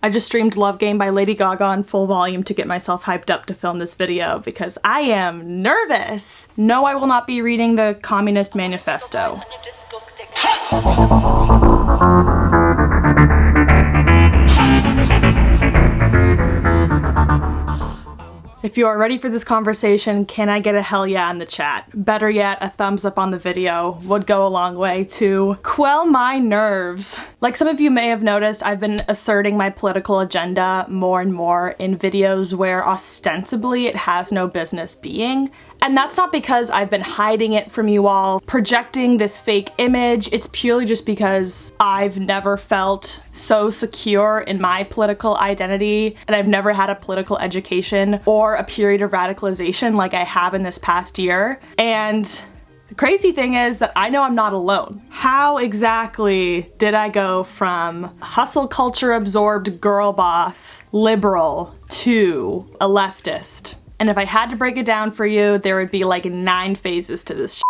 I just streamed Love Game by Lady Gaga on full volume to get myself hyped up to film this video because I am nervous. No, I will not be reading the Communist Manifesto. If you are ready for this conversation, can I get a hell yeah in the chat? Better yet, a thumbs up on the video would go a long way to quell my nerves. Like some of you may have noticed, I've been asserting my political agenda more and more in videos where ostensibly it has no business being. And that's not because I've been hiding it from you all, projecting this fake image. It's purely just because I've never felt so secure in my political identity, and I've never had a political education or a period of radicalization like I have in this past year. And the crazy thing is that I know I'm not alone. How exactly did I go from hustle culture absorbed girl boss, liberal, to a leftist? And if I had to break it down for you, there would be like 9 phases to this shit.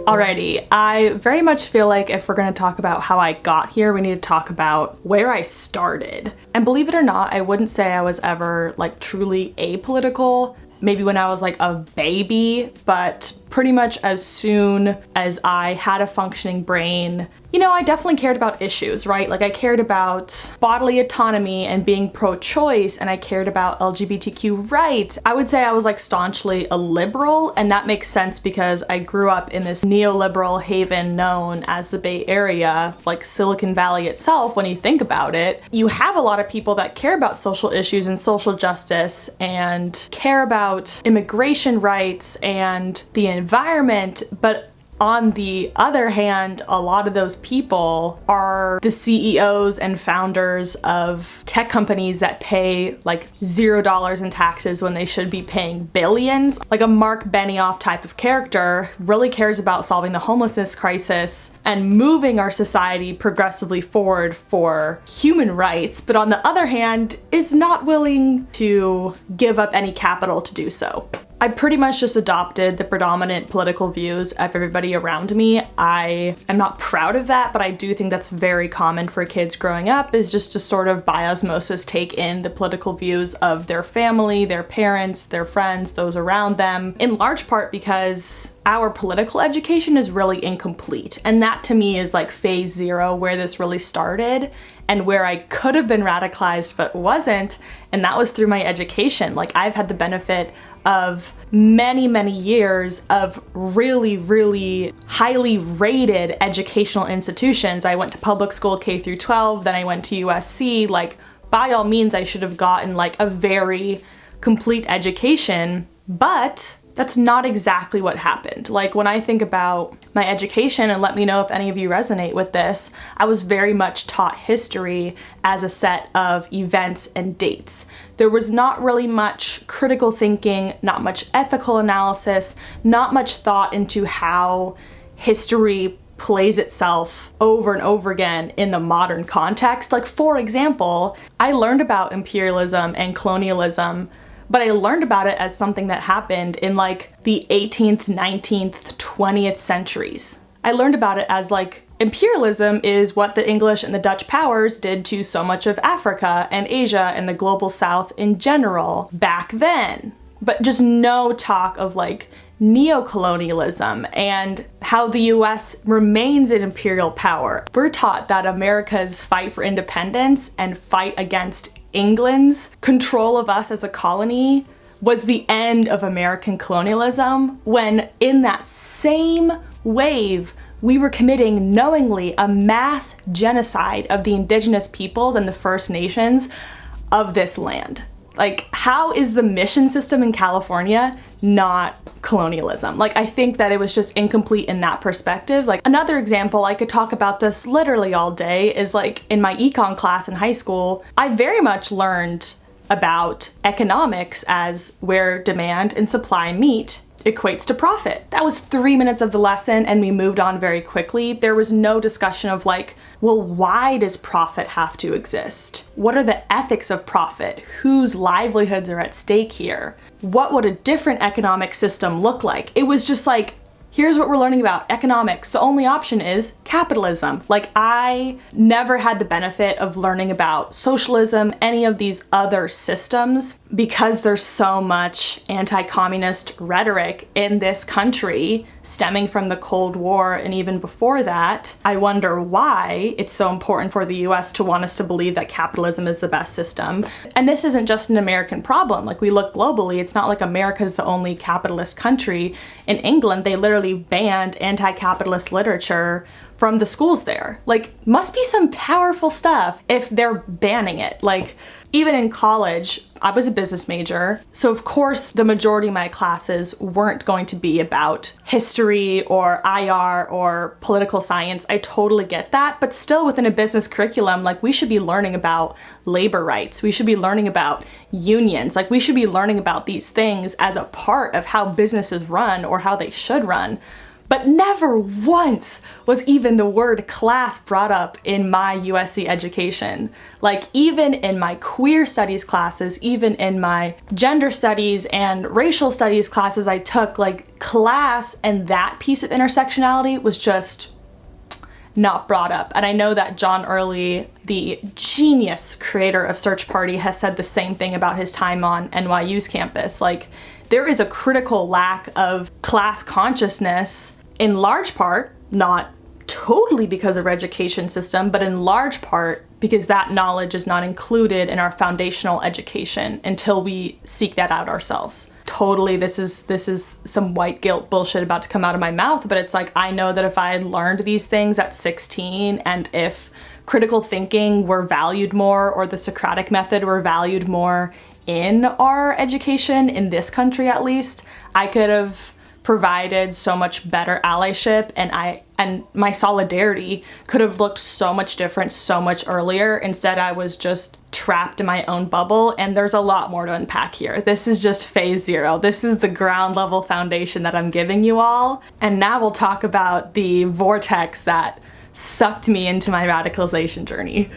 Alrighty, I very much feel like if we're gonna talk about how I got here, we need to talk about where I started. And believe it or not, I wouldn't say I was ever like truly apolitical. Maybe when I was like a baby, but pretty much as soon as I had a functioning brain, you know, I definitely cared about issues, right? Like I cared about bodily autonomy and being pro-choice, and I cared about LGBTQ rights. I would say I was like staunchly a liberal, and that makes sense because I grew up in this neoliberal haven known as the Bay Area, like Silicon Valley itself. When you think about it, you have a lot of people that care about social issues and social justice and care about immigration rights and the environment, but on the other hand, a lot of those people are the CEOs and founders of tech companies that pay like $0 in taxes when they should be paying billions. Like a Mark Benioff type of character really cares about solving the homelessness crisis and moving our society progressively forward for human rights, but on the other hand, is not willing to give up any capital to do so. I pretty much just adopted the predominant political views of everybody around me. I am not proud of that, but I do think that's very common for kids growing up, is just to sort of by osmosis take in the political views of their family, their parents, their friends, those around them, in large part because our political education is really incomplete. And that to me is like phase 0 where this really started and where I could have been radicalized but wasn't, and that was through my education. Like I've had the benefit of many years of really highly rated educational institutions. I went to public school K through 12, then I went to USC. Like by all means I should have gotten like a very complete education, but that's not exactly what happened. Like when I think about my education, and let me know if any of you resonate with this, I was very much taught history as a set of events and dates. There was not really much critical thinking, not much ethical analysis, not much thought into how history plays itself over and over again in the modern context. Like for example, I learned about imperialism and colonialism, but I learned about it as something that happened in like the 18th, 19th, 20th centuries. I learned about it as like imperialism is what the English and the Dutch powers did to so much of Africa and Asia and the global south in general back then. But just no talk of like neocolonialism and how the US remains an imperial power. We're taught that America's fight for independence and fight against England's control of us as a colony was the end of American colonialism, when in that same wave we were committing knowingly a mass genocide of the indigenous peoples and the First Nations of this land. Like, how is the mission system in California not colonialism? Like, I think that it was just incomplete in that perspective. Like, another example, I could talk about this literally all day, is like in my econ class in high school, I very much learned about economics as where demand and supply meet equates to profit. That was 3 minutes of the lesson and we moved on very quickly. There was no discussion of like, well, why does profit have to exist? What are the ethics of profit? Whose livelihoods are at stake here? What would a different economic system look like? It was just like here's what we're learning about economics. The only option is capitalism. Like, I never had the benefit of learning about socialism, any of these other systems, because there's so much anti-communist rhetoric in this country stemming from the Cold War and even before that. I wonder why it's so important for the US to want us to believe that capitalism is the best system. And this isn't just an American problem. Like, we look globally, it's not like America's the only capitalist country. In England, they literally banned anti-capitalist literature from the schools there. Like, must be some powerful stuff if they're banning it. Like, even in college, I was a business major, so of course the majority of my classes weren't going to be about history or IR or political science. I totally get that, but still within a business curriculum, like, we should be learning about labor rights. We should be learning about unions. Like, we should be learning about these things as a part of how businesses run or how they should run. But never once was even the word class brought up in my USC education. Like, even in my queer studies classes, even in my gender studies and racial studies classes I took, like, class and that piece of intersectionality was just not brought up. And I know that John Early, the genius creator of Search Party, has said the same thing about his time on NYU's campus. Like, there is a critical lack of class consciousness, in large part, not totally because of our education system, but in large part because that knowledge is not included in our foundational education until we seek that out ourselves. Totally, this is some white guilt bullshit about to come out of my mouth, but it's like, I know that if I had learned these things at 16, and if critical thinking were valued more, or the Socratic method were valued more in our education, in this country at least, I could have provided so much better allyship, and my solidarity could have looked so much different so much earlier. Instead, I was just trapped in my own bubble, and there's a lot more to unpack here. This is just phase 0. This is the ground level foundation that I'm giving you all, and now we'll talk about the vortex that sucked me into my radicalization journey.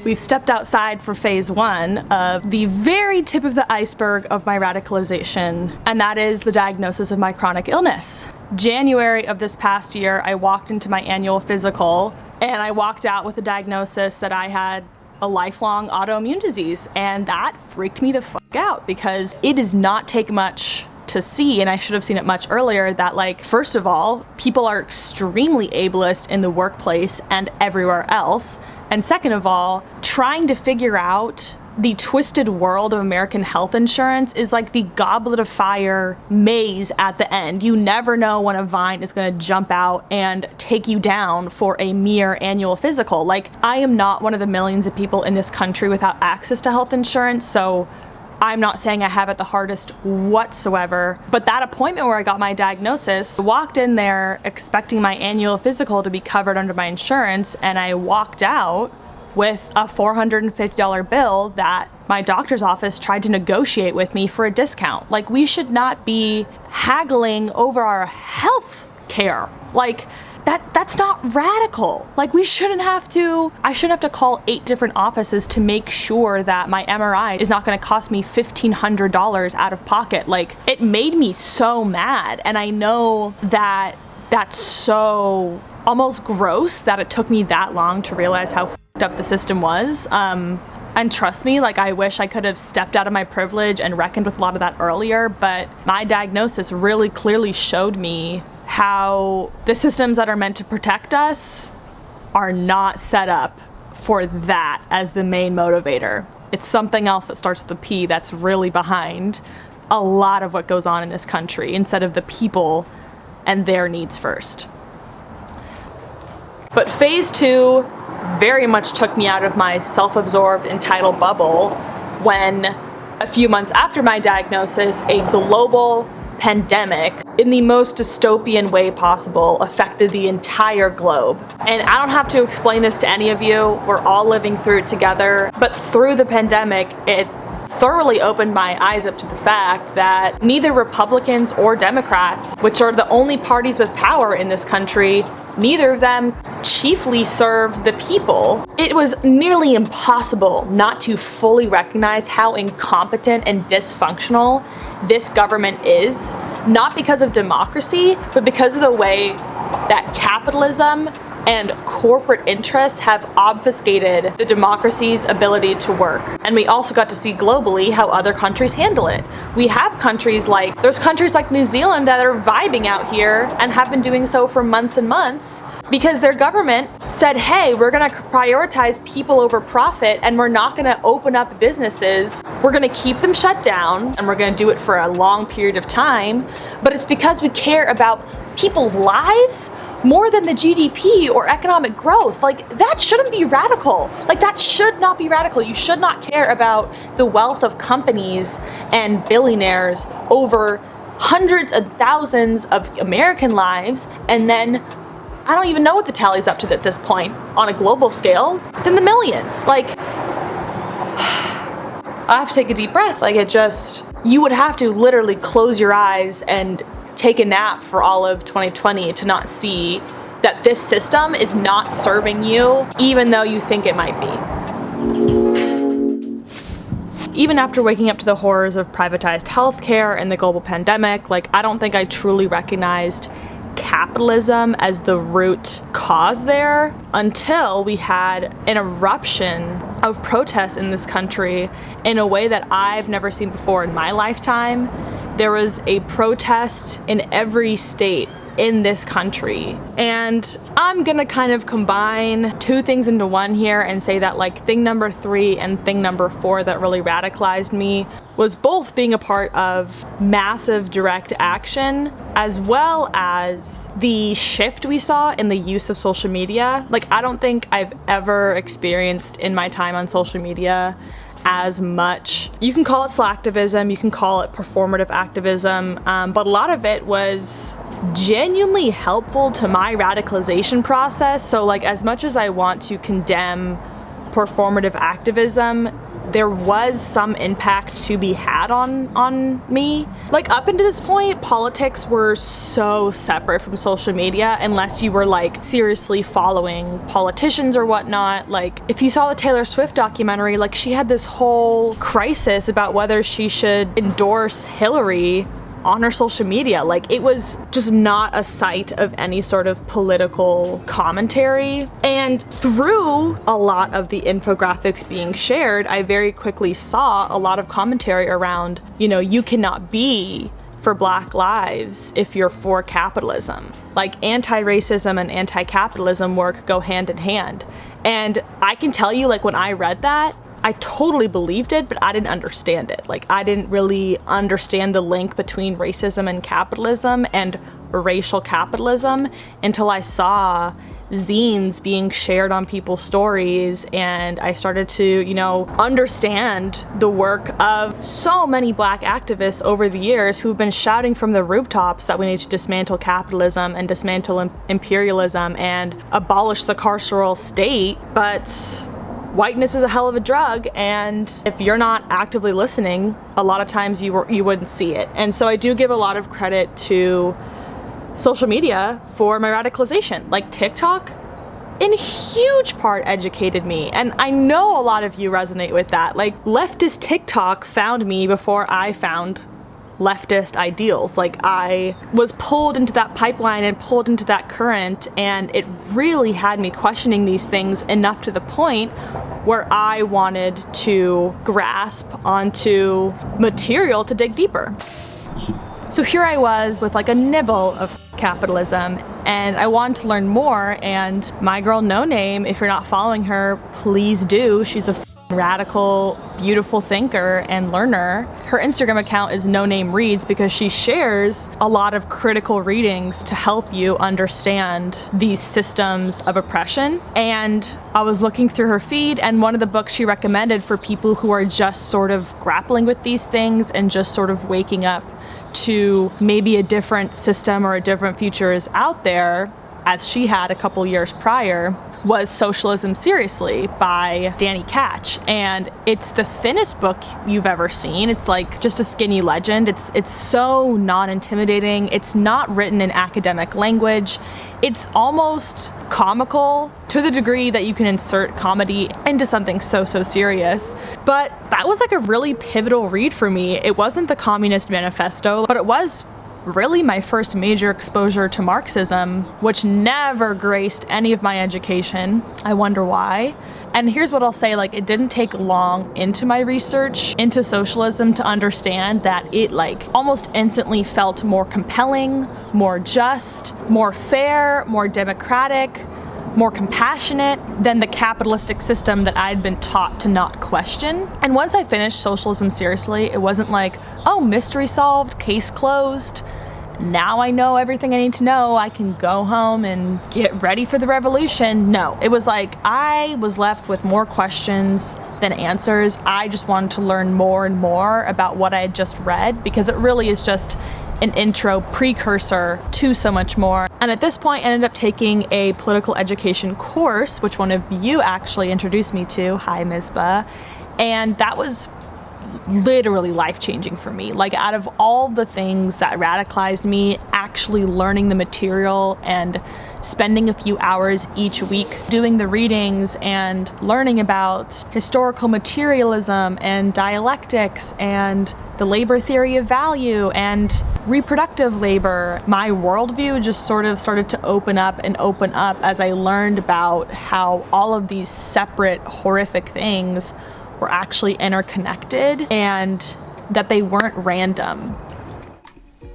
We've stepped outside for phase 1 of the very tip of the iceberg of my radicalization, and that is the diagnosis of my chronic illness. January of this past year, I walked into my annual physical, and I walked out with a diagnosis that I had a lifelong autoimmune disease, and that freaked me the fuck out, because it does not take much to see, and I should have seen it much earlier, that, like, first of all, people are extremely ableist in the workplace and everywhere else. And second of all, trying to figure out the twisted world of American health insurance is like the goblet of fire maze at the end. You never know when a vine is going to jump out and take you down for a mere annual physical. Like, I am not one of the millions of people in this country without access to health insurance, so I'm not saying I have it the hardest whatsoever, but that appointment where I got my diagnosis, I walked in there expecting my annual physical to be covered under my insurance, and I walked out with a $450 bill that my doctor's office tried to negotiate with me for a discount. Like, we should not be haggling over our health care. Like, that's not radical. Like, I shouldn't have to call 8 different offices to make sure that my MRI is not gonna cost me $1,500 out of pocket. Like, it made me so mad, and I know that that's so almost gross that it took me that long to realize how fucked up the system was. And trust me, like, I wish I could have stepped out of my privilege and reckoned with a lot of that earlier, but my diagnosis really clearly showed me how the systems that are meant to protect us are not set up for that as the main motivator. It's something else that starts with a P that's really behind a lot of what goes on in this country, instead of the people and their needs first. But phase 2 very much took me out of my self-absorbed, entitled bubble when, a few months after my diagnosis, a global pandemic, in the most dystopian way possible, affected the entire globe. And I don't have to explain this to any of you, we're all living through it together, but through the pandemic, it thoroughly opened my eyes up to the fact that neither Republicans or Democrats, which are the only parties with power in this country, neither of them chiefly serve the people. It was nearly impossible not to fully recognize how incompetent and dysfunctional this government is, not because of democracy, but because of the way that capitalism and corporate interests have obfuscated the democracy's ability to work. And we also got to see globally how other countries handle it. We have countries like, there's countries like New Zealand that are vibing out here and have been doing so for months and months because their government said, hey, we're gonna prioritize people over profit and we're not gonna open up businesses. We're gonna keep them shut down and we're gonna do it for a long period of time. But it's because we care about people's lives more than the GDP or economic growth. Like, that shouldn't be radical. Like, that should not be radical. You should not care about the wealth of companies and billionaires over hundreds of thousands of American lives, and then I don't even know what the tally's up to at this point on a global scale. It's in the millions. Like, I have to take a deep breath. Like, it just, you would have to literally close your eyes and take a nap for all of 2020 to not see that this system is not serving you, even though you think it might be. Even after waking up to the horrors of privatized healthcare and the global pandemic, like, I don't think I truly recognized capitalism as the root cause there until we had an eruption of protests in this country in a way that I've never seen before in my lifetime. There was a protest in every state in this country. And I'm gonna kind of combine two things into one here and say that, like, thing number 3 and thing number 4 that really radicalized me was both being a part of massive direct action as well as the shift we saw in the use of social media. Like, I don't think I've ever experienced in my time on social media as much. You can call it slacktivism, you can call it performative activism, but a lot of it was genuinely helpful to my radicalization process. So, like, as much as I want to condemn performative activism, there was some impact to be had on me. Like, up until this point, politics were so separate from social media unless you were, like, seriously following politicians or whatnot. Like, if you saw the Taylor Swift documentary, like, she had this whole crisis about whether she should endorse Hillary on her social media. Like, it was just not a site of any sort of political commentary. And through a lot of the infographics being shared, I very quickly saw a lot of commentary around, you know, you cannot be for Black lives if you're for capitalism. Like, anti-racism and anti-capitalism work go hand in hand. And I can tell you, like, when I read that, I totally believed it, but I didn't understand it. Like, I didn't really understand the link between racism and capitalism and racial capitalism until I saw zines being shared on people's stories, and I started to, you know, understand the work of so many Black activists over the years who've been shouting from the rooftops that we need to dismantle capitalism and dismantle imperialism and abolish the carceral state, but whiteness is a hell of a drug, and if you're not actively listening, a lot of times you wouldn't see it. And so I do give a lot of credit to social media for my radicalization. Like, TikTok, in huge part, educated me, and I know a lot of you resonate with that. Like, leftist TikTok found me before I found leftist ideals. Like, I was pulled into that pipeline and pulled into that current, and it really had me questioning these things enough to the point where I wanted to grasp onto material to dig deeper. So here I was with, like, a nibble of capitalism, and I wanted to learn more, and my girl No Name, if you're not following her, please do. She's a radical, beautiful thinker and learner. Her Instagram account is No Name Reads because she shares a lot of critical readings to help you understand these systems of oppression. And I was looking through her feed, and one of the books she recommended for people who are just sort of grappling with these things and just sort of waking up to maybe a different system or a different future is out there as she had a couple years prior, was Socialism Seriously by Danny Catch. And it's the thinnest book you've ever seen. It's like just a skinny legend. It's so non-intimidating. It's not written in academic language. It's almost comical to the degree that you can insert comedy into something so serious. But that was like a really pivotal read for me. It wasn't the Communist Manifesto, but it was really my first major exposure to Marxism, which never graced any of my education. I wonder why. And here's what I'll say, like, it didn't take long into my research into socialism to understand that it like almost instantly felt more compelling, more just, more fair, more democratic, more compassionate than the capitalistic system that I'd been taught to not question. And once I finished Socialism Seriously, it wasn't like, oh, mystery solved, case closed. Now I know everything I need to know. I can go home and get ready for the revolution. No, it was like I was left with more questions than answers. I just wanted to learn more and more about what I had just read, because it really is just an intro precursor to so much more. And at this point I ended up taking a political education course, which one of you actually introduced me to. Hi, Mizba. And that was literally life-changing for me. Like, out of all the things that radicalized me, actually learning the material and spending a few hours each week doing the readings and learning about historical materialism and dialectics and the labor theory of value and reproductive labor, my worldview just sort of started to open up as I learned about how all of these separate horrific things were actually interconnected and that they weren't random.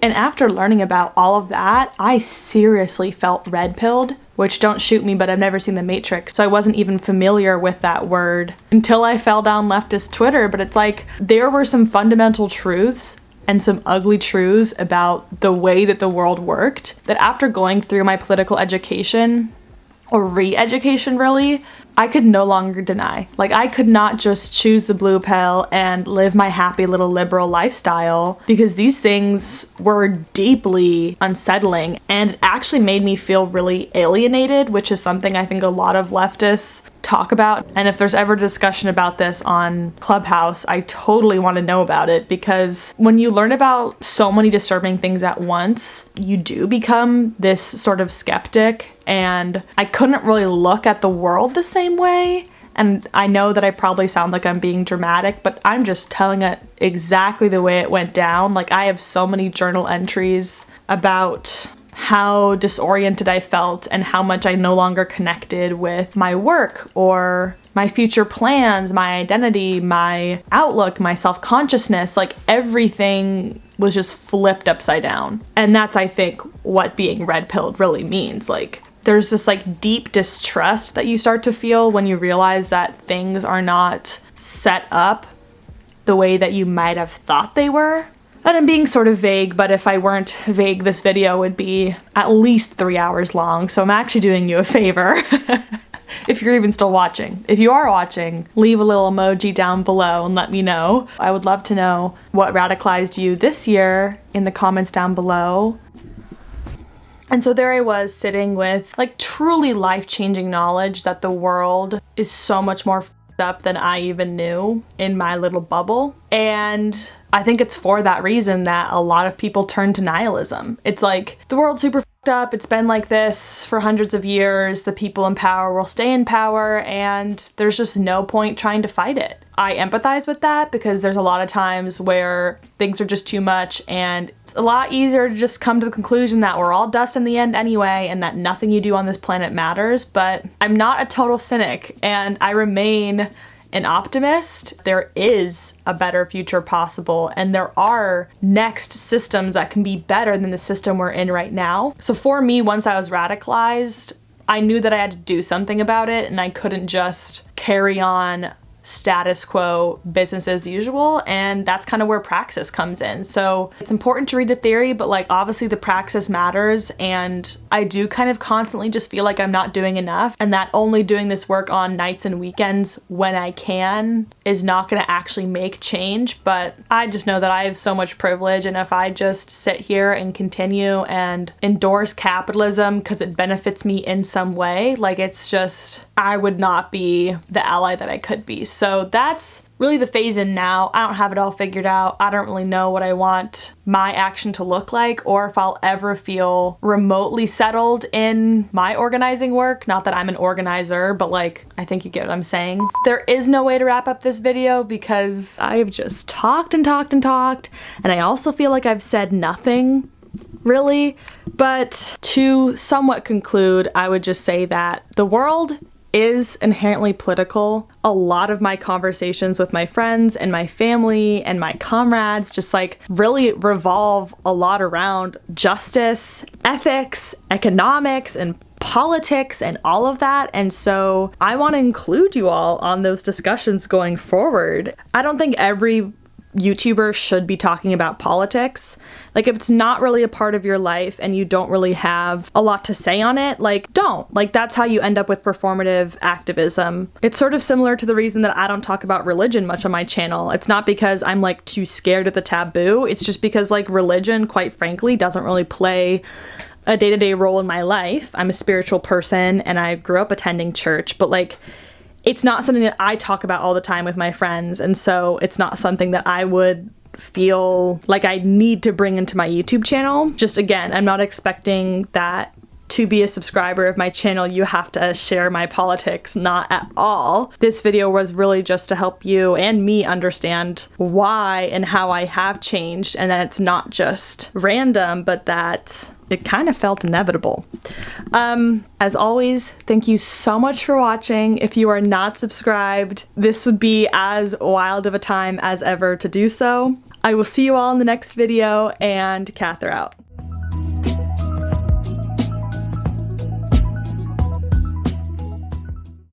And after learning about all of that, I seriously felt red-pilled, which, don't shoot me, but I've never seen The Matrix, so I wasn't even familiar with that word until I fell down leftist Twitter. But it's like, there were some fundamental truths and some ugly truths about the way that the world worked that after going through my political education, or re-education really, I could no longer deny. Like, I could not just choose the blue pill and live my happy little liberal lifestyle, because these things were deeply unsettling and it actually made me feel really alienated, which is something I think a lot of leftists talk about. And if there's ever discussion about this on Clubhouse, I totally want to know about it, because when you learn about so many disturbing things at once, you do become this sort of skeptic. And I couldn't really look at the world the same way. And I know that I probably sound like I'm being dramatic, but I'm just telling it exactly the way it went down. Like, I have so many journal entries about how disoriented I felt and how much I no longer connected with my work or my future plans, my identity, my outlook, my self-consciousness. Like, everything was just flipped upside down. And that's, I think, what being red-pilled really means. Like, there's this like deep distrust that you start to feel when you realize that things are not set up the way that you might have thought they were. And I'm being sort of vague, but if I weren't vague, this video would be at least 3 hours long, so I'm actually doing you a favor. If you're even still watching. If you are watching, leave a little emoji down below and let me know. I would love to know what radicalized you this year in the comments down below. And so there I was sitting with like truly life-changing knowledge that the world is so much more f***ed up than I even knew in my little bubble. And I think it's for that reason that a lot of people turn to nihilism. It's like, the world's super f***ed up, it's been like this for hundreds of years, the people in power will stay in power, and there's just no point trying to fight it. I empathize with that because there's a lot of times where things are just too much, and it's a lot easier to just come to the conclusion that we're all dust in the end anyway and that nothing you do on this planet matters. But I'm not a total cynic, and I remain an optimist. There is a better future possible, and there are next systems that can be better than the system we're in right now. So for me, once I was radicalized, I knew that I had to do something about it, and I couldn't just carry on status quo, business as usual, and that's kind of where praxis comes in. So it's important to read the theory, but like obviously the praxis matters, and I do kind of constantly just feel like I'm not doing enough, and that only doing this work on nights and weekends when I can is not going to actually make change. But I just know that I have so much privilege, and if I just sit here and continue and endorse capitalism because it benefits me in some way, like it's just, I would not be the ally that I could be. So that's really the phase in now. I don't have it all figured out. I don't really know what I want my action to look like, or if I'll ever feel remotely settled in my organizing work. Not that I'm an organizer, but like, I think you get what I'm saying. There is no way to wrap up this video because I have just talked and talked and talked, and I also feel like I've said nothing really. But to somewhat conclude, I would just say that the world is inherently political. A lot of my conversations with my friends and my family and my comrades just like really revolve a lot around justice, ethics, economics, and politics and all of that. And so I want to include you all on those discussions going forward. I don't think every YouTuber should be talking about politics. Like, if it's not really a part of your life and you don't really have a lot to say on it, like, don't. Like, that's how you end up with performative activism. It's sort of similar to the reason that I don't talk about religion much on my channel. It's not because I'm like too scared of the taboo. It's just because like religion, quite frankly, doesn't really play a day-to-day role in my life. I'm a spiritual person and I grew up attending church, but like, it's not something that I talk about all the time with my friends, and so it's not something that I would feel like I need to bring into my YouTube channel. Just again, I'm not expecting that to be a subscriber of my channel you have to share my politics, not at all. This video was really just to help you and me understand why and how I have changed, and that it's not just random, but that it kind of felt inevitable. As always, thank you so much for watching. If you are not subscribed, this would be as wild of a time as ever to do so. I will see you all in the next video, and Katherout.